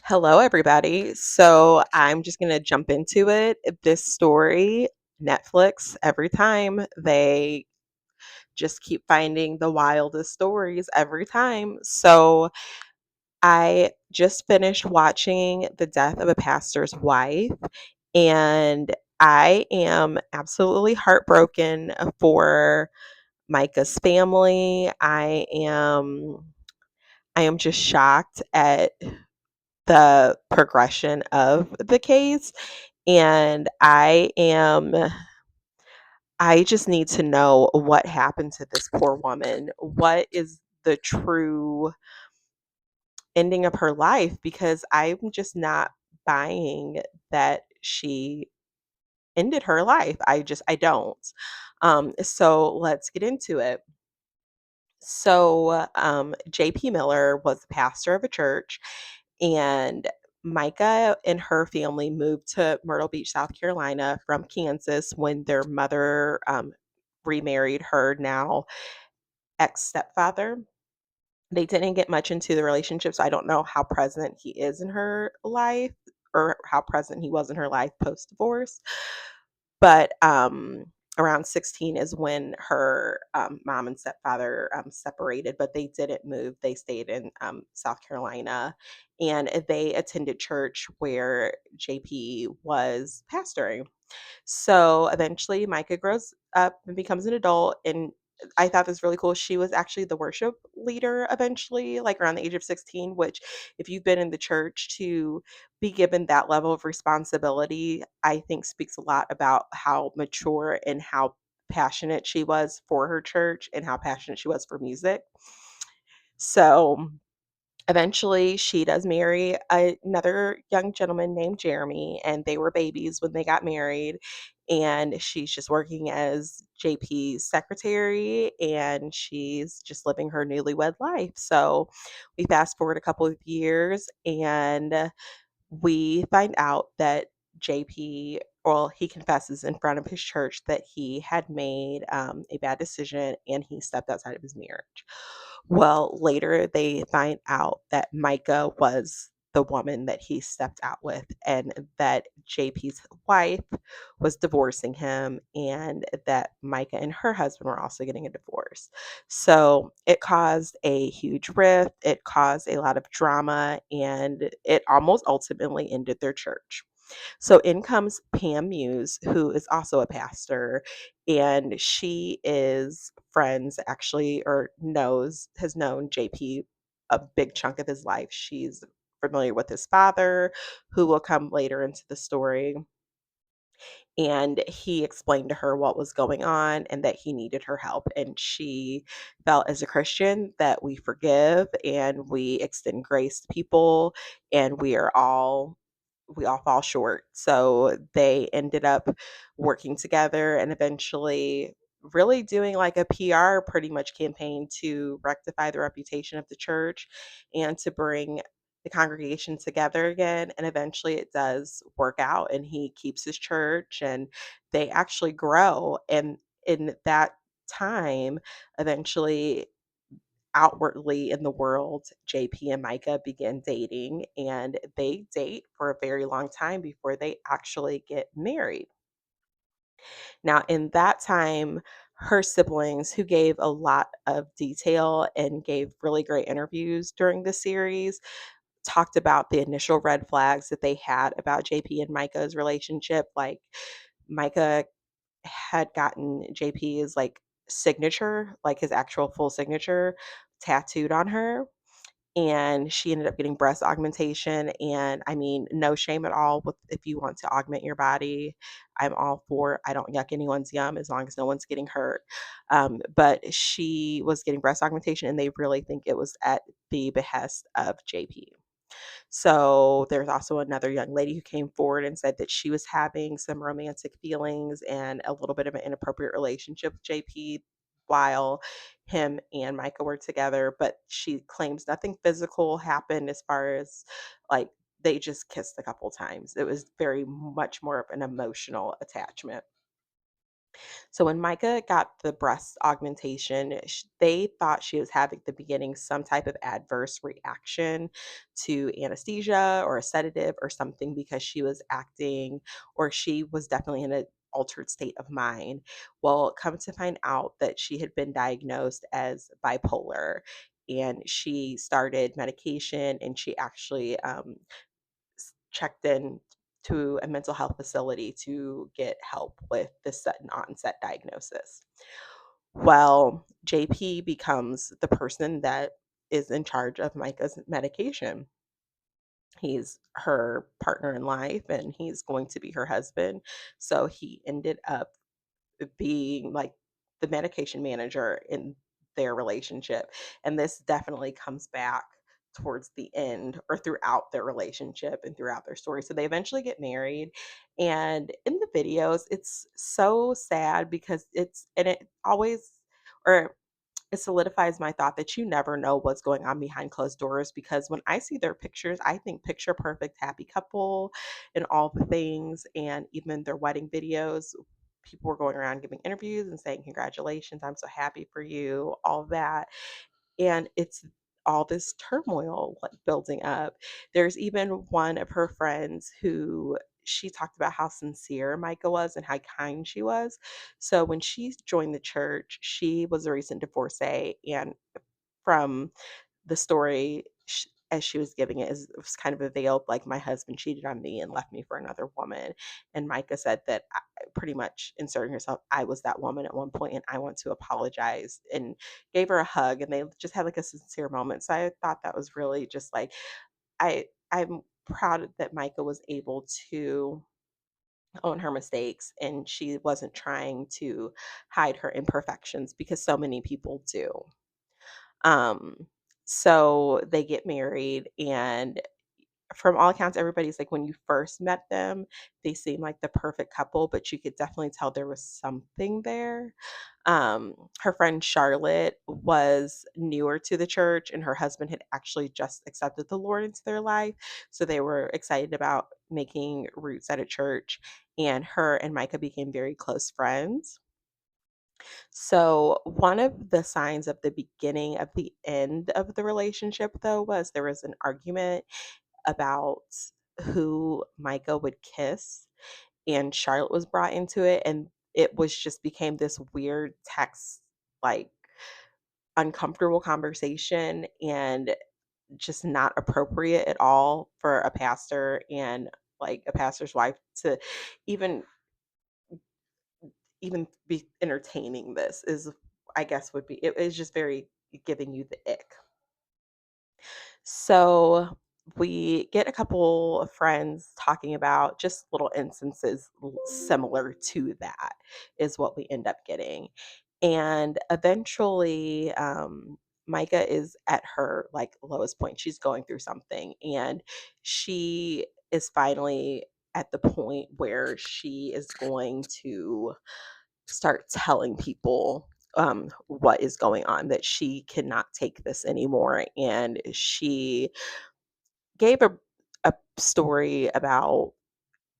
Hello, everybody. So I'm just going to jump into it. This story, Netflix, every time they just keep finding the wildest stories every time. So I just finished watching The Death of a Pastor's Wife, and I am absolutely heartbroken for Micah's family. I am just shocked at the progression of the case, and I just need to know what happened to this poor woman. What is the true ending of her life? Because I'm just not buying that she ended her life. I don't. So let's get into it. JP Miller was the pastor of a church, and Micah and her family moved to Myrtle Beach, South Carolina from Kansas when their mother remarried her now ex stepfather. They didn't get much into the relationship, so I don't know how present he is in her life or how present he was in her life post divorce. But around 16 is when her mom and stepfather separated, but they didn't move. They stayed in South Carolina, and they attended church where JP was pastoring. So eventually, Micah grows up and becomes an adult. And I thought this was really cool. She was actually the worship leader eventually, like around the age of 16, which, if you've been in the church to be given that level of responsibility, I think speaks a lot about how mature and how passionate she was for her church and how passionate she was for music. So eventually, she does marry another young gentleman named Jeremy, and they were babies when they got married. And she's just working as JP's secretary, and she's just living her newlywed life. So we fast forward a couple of years, and we find out that JP, well, he confesses in front of his church that he had made a bad decision and he stepped outside of his marriage. Well, later they find out that Micah was the woman that he stepped out with, and that JP's wife was divorcing him, and that Micah and her husband were also getting a divorce. So it caused a huge rift, it caused a lot of drama, and it almost ultimately ended their church. So in comes Pam Muse, who is also a pastor, and she is friends actually, or has known JP a big chunk of his life. She's familiar with his father, who will come later into the story. And he explained to her what was going on and that he needed her help. And she felt, as a Christian, that we forgive and we extend grace to people, and we all fall short. So they ended up working together and eventually really doing like a PR pretty much campaign to rectify the reputation of the church and to bring the congregation together again. And eventually it does work out, and he keeps his church and they actually grow. And in that time, eventually, outwardly in the world, JP and Micah begin dating, and they date for a very long time before they actually get married. Now, in that time, her siblings, who gave a lot of detail and gave really great interviews during the series, talked about the initial red flags that they had about JP and Micah's relationship. Like, Micah had gotten JP's like signature, like his actual full signature, tattooed on her, and she ended up getting breast augmentation. And I mean, no shame at all with, if you want to augment your body, I'm all for. I don't yuck anyone's yum as long as no one's getting hurt. But she was getting breast augmentation, and they really think it was at the behest of JP. So there's also another young lady who came forward and said that she was having some romantic feelings and a little bit of an inappropriate relationship with JP while him and Micah were together, but she claims nothing physical happened, as far as like they just kissed a couple times. It was very much more of an emotional attachment. So when Micah got the breast augmentation, they thought she was having at the beginning some type of adverse reaction to anesthesia or a sedative or something because she was acting, or she was definitely in an altered state of mind. Well, come to find out that she had been diagnosed as bipolar, and she started medication, and she actually checked in to a mental health facility to get help with this sudden onset diagnosis. Well, JP becomes the person that is in charge of Micah's medication. He's her partner in life and he's going to be her husband. So he ended up being like the medication manager in their relationship. And this definitely comes back towards the end or throughout their relationship and throughout their story. So they eventually get married. And in the videos, it's so sad because it always, or it solidifies my thought that you never know what's going on behind closed doors, because when I see their pictures, I think picture perfect happy couple and all the things. And even their wedding videos, people were going around giving interviews and saying, "Congratulations, I'm so happy for you," all that. And it's all this turmoil like building up. There's even one of her friends who she talked about how sincere Micah was and how kind she was. So when she joined the church, she was a recent divorcee, and from the story as she was giving it, it was kind of a veiled, like, my husband cheated on me and left me for another woman. And Micah said that, pretty much inserting herself, I was that woman at one point and I want to apologize, and gave her a hug, and they just had like a sincere moment. So I thought that was really just like, I'm proud that Micah was able to own her mistakes and she wasn't trying to hide her imperfections, because so many people do. Um, so they get married, and from all accounts, everybody's like, when you first met them, they seemed like the perfect couple, but you could definitely tell there was something there. Her friend Charlotte was newer to the church, and her husband had actually just accepted the Lord into their life. So they were excited about making roots at a church, and her and Micah became very close friends. So, one of the signs of the beginning of the end of the relationship, though, was there was an argument about who Micah would kiss, and Charlotte was brought into it, and it was just became this weird text, like, uncomfortable conversation, and just not appropriate at all for a pastor and, like, a pastor's wife to even be entertaining this is, I guess, would be it is just very giving you the ick. So we get a couple of friends talking about just little instances similar to that is what we end up getting. And eventually, Micah is at her like lowest point. She's going through something, and she is finally at the point where she is going to start telling people what is going on, that she cannot take this anymore. And she gave a story about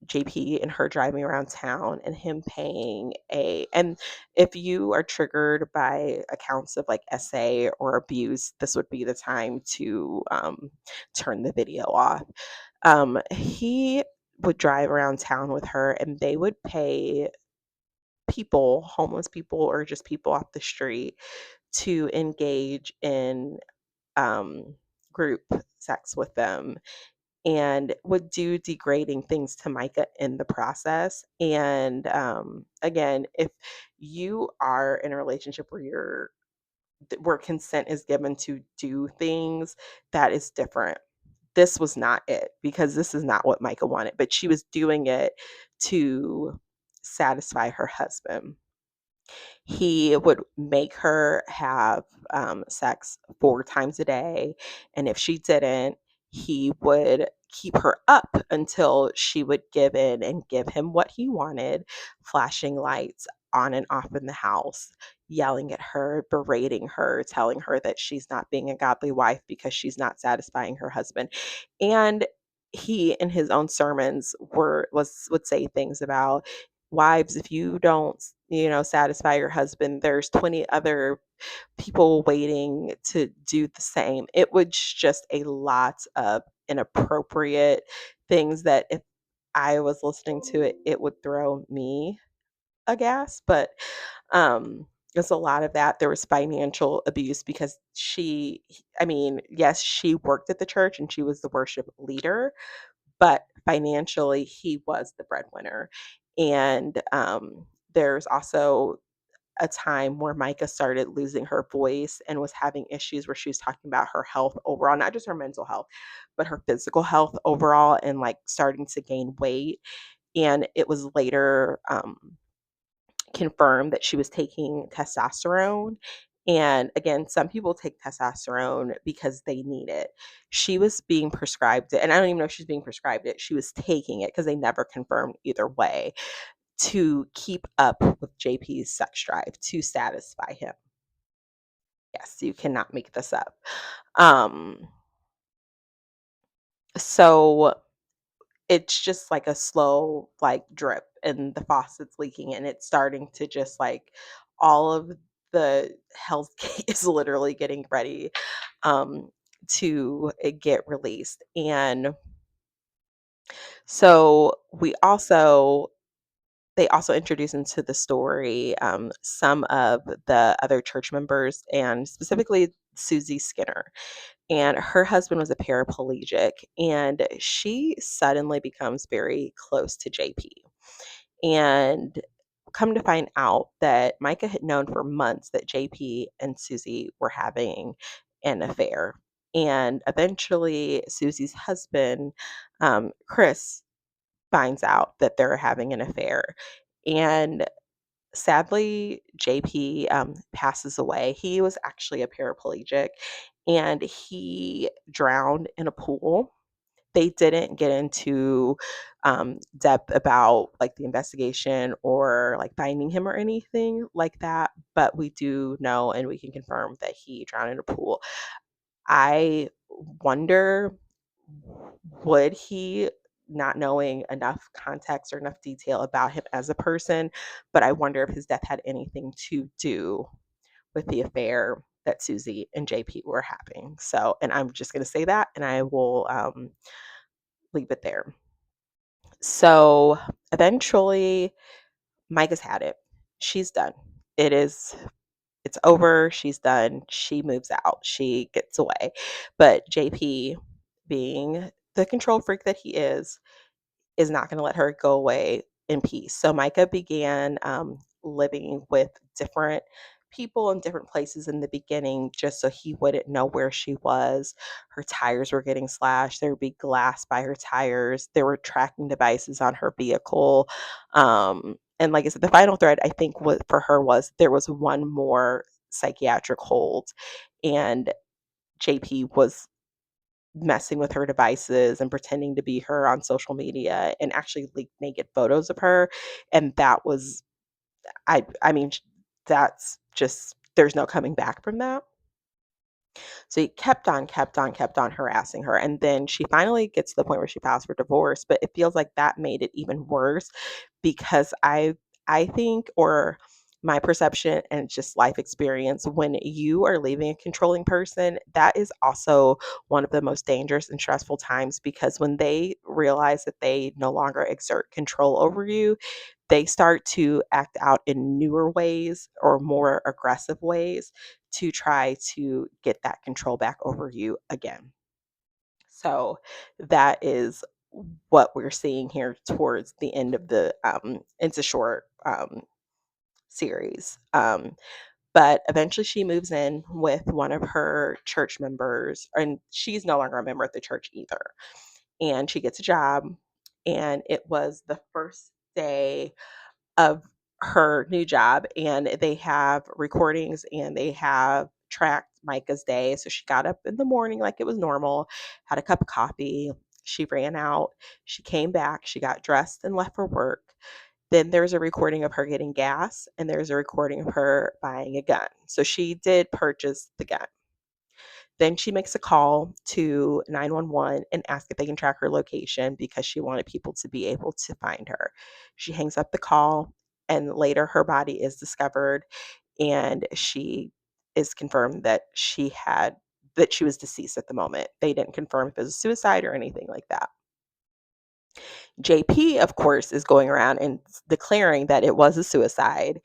JP and her driving around town and him paying a, and if you are triggered by accounts of like SA or abuse, this would be the time to turn the video off. He would drive around town with her, and they would pay people, homeless people or just people off the street, to engage in um, group sex with them, and would do degrading things to Micah in the process. And again, if you are in a relationship where where consent is given to do things, that is different. This was not it, because this is not what Micah wanted, but she was doing it to satisfy her husband. He would make her have sex 4 times a day. And if she didn't, he would keep her up until she would give in and give him what he wanted, flashing lights on and off in the house, yelling at her, berating her, telling her that she's not being a godly wife because she's not satisfying her husband. And he in his own sermons would say things about, wives, if you don't, satisfy your husband, there's 20 other people waiting to do the same. It was just a lot of inappropriate things that if I was listening to it, it would throw me aghast. But there's a lot of that. There was financial abuse because I mean, yes, she worked at the church and she was the worship leader, but financially, he was the breadwinner. And there's also a time where Micah started losing her voice and was having issues where she was talking about her health overall, not just her mental health, but her physical health overall, and like starting to gain weight. And it was later confirmed that she was taking testosterone. And again, some people take testosterone because they need it. She was being prescribed it, and I don't even know if she's being prescribed it. She was taking it because they never confirmed either way to keep up with JP's sex drive to satisfy him. Yes, you cannot make this up. Um, so it's just like a slow like drip and the faucet's leaking and it's starting to just like all of the hell's gate is literally getting ready um to get released. And so they also introduce into the story some of the other church members and specifically Susie Skinner. And her husband was a paraplegic, and she suddenly becomes very close to JP. And come to find out that Micah had known for months that JP and Susie were having an affair. And eventually, Susie's husband, Chris, finds out that they're having an affair. And sadly, JP passes away. He was actually a paraplegic and he drowned in a pool. They didn't get into depth about like the investigation or like finding him or anything like that, but we do know and we can confirm that he drowned in a pool. I wonder, would he, not knowing enough context or enough detail about him as a person, but I wonder if his death had anything to do with the affair that Susie and JP were having. So, and I'm just going to say that and I will leave it there. So eventually, Micah's had it. She's done. It is it's over. She's done. She moves out. She gets away. But JP, being the control freak that he is not going to let her go away in peace. So Micah began living with different people in different places in the beginning just so he wouldn't know where she was. Her tires were getting slashed. There would be glass by her tires. There were tracking devices on her vehicle. And like I said, the final thread I think what for her was there was one more psychiatric hold, and JP was messing with her devices and pretending to be her on social media and actually leaked naked photos of her. And that was I mean, that's just there's no coming back from that. So he kept on harassing her. And then she finally gets to the point where she files for divorce, but it feels like that made it even worse because I think, or my perception and just life experience, when you are leaving a controlling person, that is also one of the most dangerous and stressful times because when they realize that they no longer exert control over you, they start to act out in newer ways or more aggressive ways to try to get that control back over you again. So that is what we're seeing here towards the end of the it's a short series. But eventually she moves in with one of her church members, and she's no longer a member at the church either. And she gets a job, and it was the first day of her new job, and they have recordings and they have tracked Micah's day. So she got up in the morning like it was normal, had a cup of coffee, she ran out, she came back, she got dressed and left for work. Then there's a recording of her getting gas, and there's a recording of her buying a gun. So she did purchase the gun. Then she makes a call to 911 and asks if they can track her location because she wanted people to be able to find her. She hangs up the call and later her body is discovered, and she is confirmed that she was deceased at the moment. They didn't confirm if it was a suicide or anything like that. JP, of course, is going around and declaring that it was a suicide.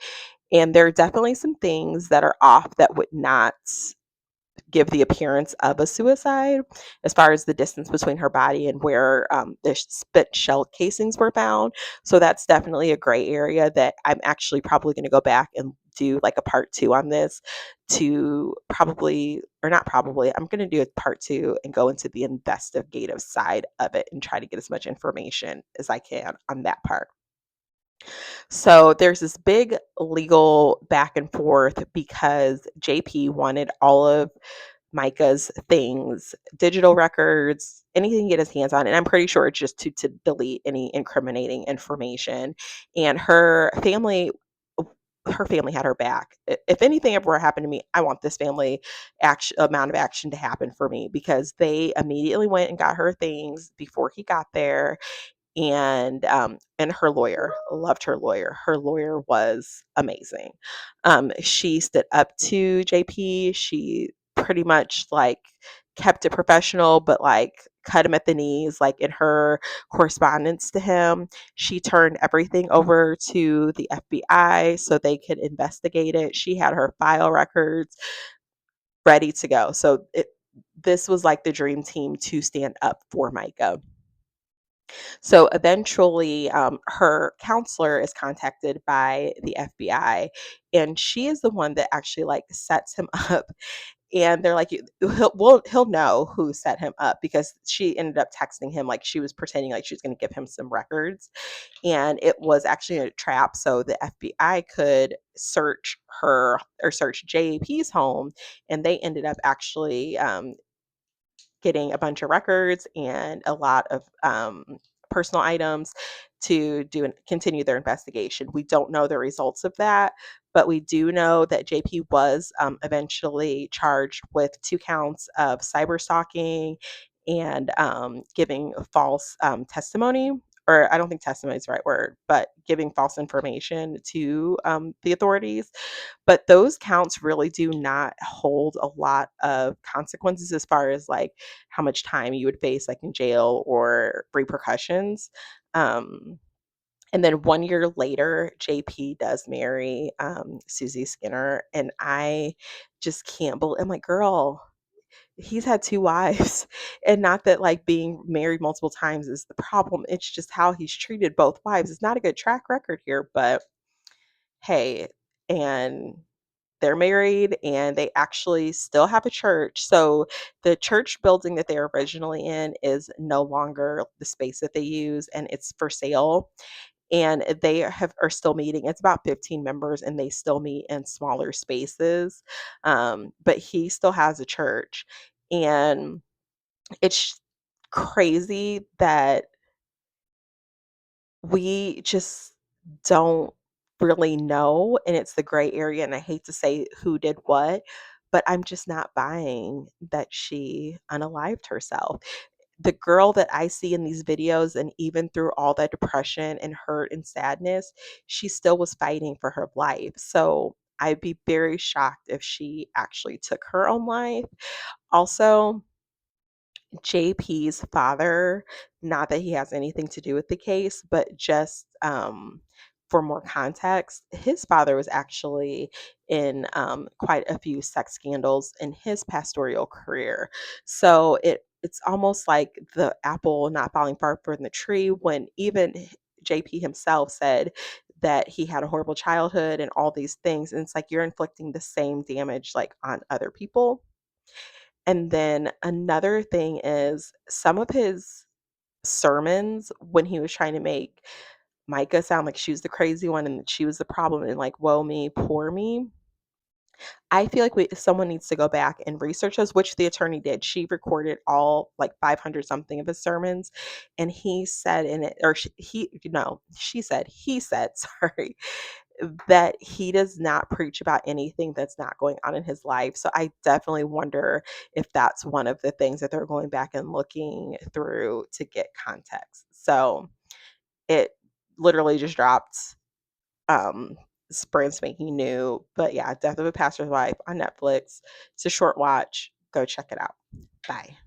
And there are definitely some things that are off that would not give the appearance of a suicide, as far as the distance between her body and where the spent shell casings were found. So that's definitely a gray area that I'm actually probably going to go back and do like a part two on this, to probably, or not probably, I'm going to do a part two and go into the investigative side of it and try to get as much information as I can on that part. So there's this big legal back and forth because JP wanted all of Micah's things, digital records, anything he get his hands on, and I'm pretty sure it's just to delete any incriminating information. And her family had her back. If anything ever happened to me, I want this family amount of action to happen for me, because they immediately went and got her things before he got there. And her lawyer, loved her lawyer. Her lawyer was amazing. She stood up to JP. She pretty much like kept it professional, but like cut him at the knees. Like in her correspondence to him, she turned everything over to the FBI so they could investigate it. She had her file records ready to go. This was like the dream team to stand up for Micah. So eventually, her counselor is contacted by the FBI, and she is the one that actually like sets him up. And they're like, he'll know who set him up, because she ended up texting him like she was pretending like she was going to give him some records, and it was actually a trap. So the FBI could search her, or search JP's home, and they ended up actually getting a bunch of records and a lot of personal items to do and continue their investigation. We don't know the results of that, but we do know that JP was eventually charged with 2 counts of cyber stalking and giving false testimony. Or I don't think testimony is the right word, but giving false information to the authorities. But those counts really do not hold a lot of consequences, as far as like how much time you would face like in jail or repercussions. Um, and then 1 year later, JP does marry Susie Skinner, and I just can't believe. I'm like, girl, he's had 2 wives, and not that like being married multiple times is the problem. It's just how he's treated both wives. It's not a good track record here, but hey, and they're married, and they actually still have a church. So the church building that they were originally in is no longer the space that they use, and it's for sale. And are still meeting. It's about 15 members, and they still meet in smaller spaces. But he still has a church. And it's crazy that we just don't really know, and it's the gray area, and I hate to say who did what, but I'm just not buying that she unalived herself. The girl that I see in these videos, and even through all that depression and hurt and sadness, she still was fighting for her life. So I'd be very shocked if she actually took her own life. Also, JP's father, not that he has anything to do with the case, but just for more context, his father was actually in quite a few sex scandals in his pastoral career. So it's almost like the apple not falling far from the tree, when even JP himself said that he had a horrible childhood and all these things. And it's like you're inflicting the same damage like on other people. And then another thing is some of his sermons, when he was trying to make Micah sound like she was the crazy one and that she was the problem, and like, woe me, poor me. I feel like someone needs to go back and research those, which the attorney did. She recorded all like 500 something of his sermons. And he said in it, or she said, he said, sorry, that he does not preach about anything that's not going on in his life. So I definitely wonder if that's one of the things that they're going back and looking through to get context. So it literally just dropped Um, it's brand spanking new. But yeah, Death of a Pastor's Wife on Netflix. It's a short watch. Go check it out. Bye.